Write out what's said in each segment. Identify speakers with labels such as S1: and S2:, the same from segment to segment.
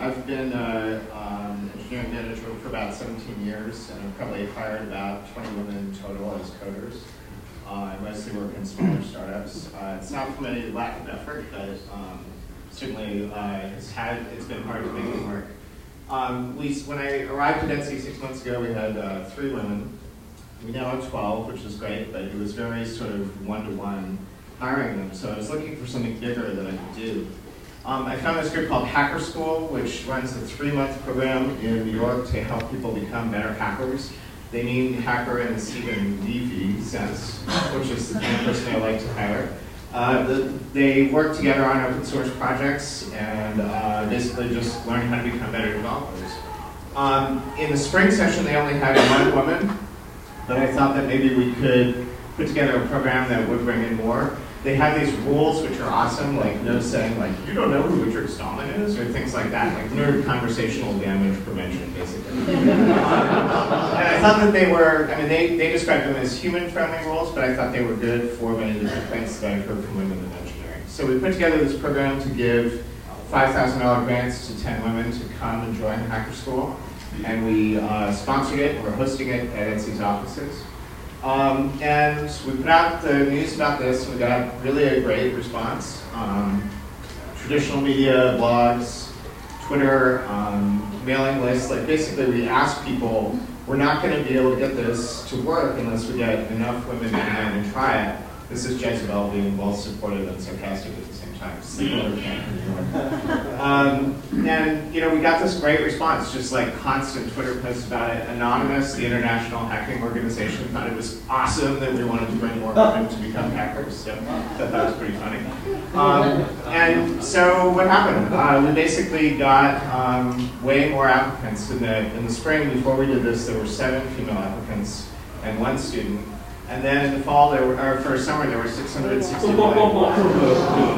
S1: I've been engineering manager for about 17 years, and I've probably hired about 20 women total as coders. I mostly work in smaller startups. It's not from any lack of effort, but certainly it's been hard to make it work. When I arrived at Etsy 6 months ago, we had 3 women. We now have 12, which is great, but it was very sort of one-to-one hiring them. So I was looking for something bigger that I could do. I found this group called Hacker School, which runs a 3-month program in New York to help people become better hackers. They mean hacker in the Stephen Levy sense, which is the kind of person I like to hire. They work together on open source projects and basically just learn how to become better developers. In the spring session, they only had 1 woman, but I thought that maybe we could put together a program that would bring in more. They have these rules which are awesome, like no saying like, you don't know who Richard Stallman is, or things like that, like nerd conversational damage prevention, basically. And I thought that they were, I mean, they described them as human-friendly rules, but I thought they were good for many of the complaints that I've heard from women in engineering. So we put together this program to give $5,000 grants to 10 women to come and join Hacker School, and we sponsored it. We're hosting it at Etsy's offices. And we put out the news about this, and we got really a great response. Traditional media, blogs, Twitter, mailing lists, like basically we asked people, we're not going to be able to get this to work unless we get enough women to come in and try it. This is Jezebel being both supportive and sarcastic at the same time. And we got this great response, just like constant Twitter posts about it. Anonymous, the international hacking organization, thought it was awesome that we wanted to bring more women to become hackers. So that was pretty funny. And so what happened? We basically got way more applicants. In the spring, before we did this, there were 7 female applicants and 1 student. And then in the fall, for summer, there were 660 women who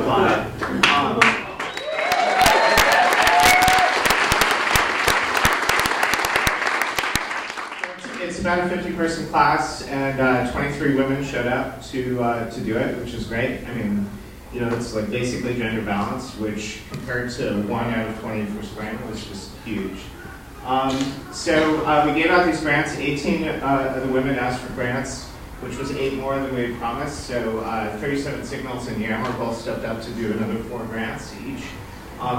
S1: applied. It's about a 50-person class, and 23 women showed up to do it, which is great. I mean, it's like basically gender balance, which compared to 1 out of 20 for spring was just huge. So we gave out these grants. 18 of the women asked for grants, which was 8 more than we had promised. So 37 Signals and Yammer both stepped up to do another 4 grants each.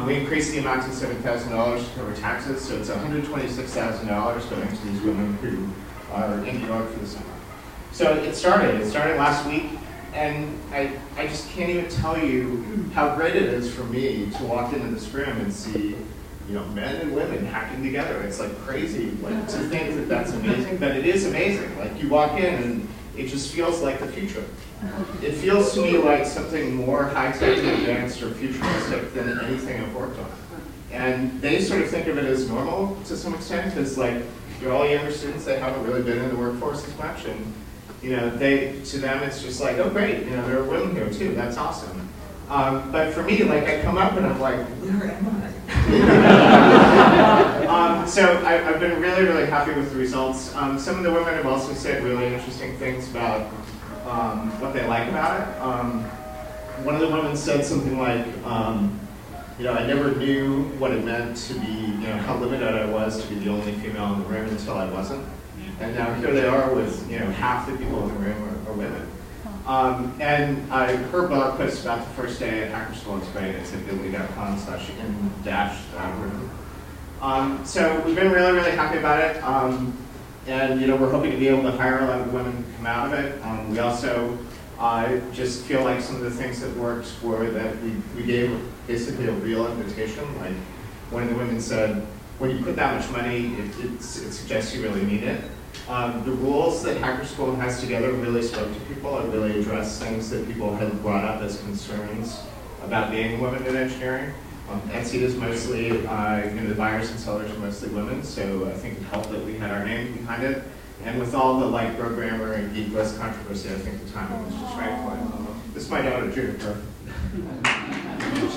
S1: We increased the amount to $7,000 to cover taxes, so it's $126,000 going to these women who are in New York for the summer. So it started last week, and I just can't even tell you how great it is for me to walk into this room and see men and women hacking together. It's like crazy, like to think that that's amazing, but it is amazing. Like you walk in and it just feels like the future. It feels to me like something more high-tech and advanced or futuristic than anything I've worked on. And they sort of think of it as normal to some extent, because like you're all younger students, they haven't really been in the workforce as much, and to them it's just like, oh great, there are women here too, that's awesome. But for me, like I come up and I'm like, where am I? So I've been really, really happy with the results. Some of the women have also said really interesting things about what they like about it. One of the women said something like, I never knew what it meant to be, how limited I was to be the only female in the room until I wasn't. And now here they are with, half the people in the room are women. And her blog post about the first day at Hacker School is great. It's at bit.ly/in-room. So we've been really, really happy about it. And we're hoping to be able to hire a lot of women to come out of it. We also just feel like some of the things that worked were that we gave basically a real invitation. Like one of the women said, when you put that much money, it suggests you really mean it. The rules that Hacker School has together really spoke to people and really addressed things that people had brought up as concerns about being women in engineering. Etsy is mostly, the buyers and sellers are mostly women, so I think it helped that we had our name behind it. And with all the programmer and geek list controversy, I think the timing was just right for it. This is my daughter, Juniper. She's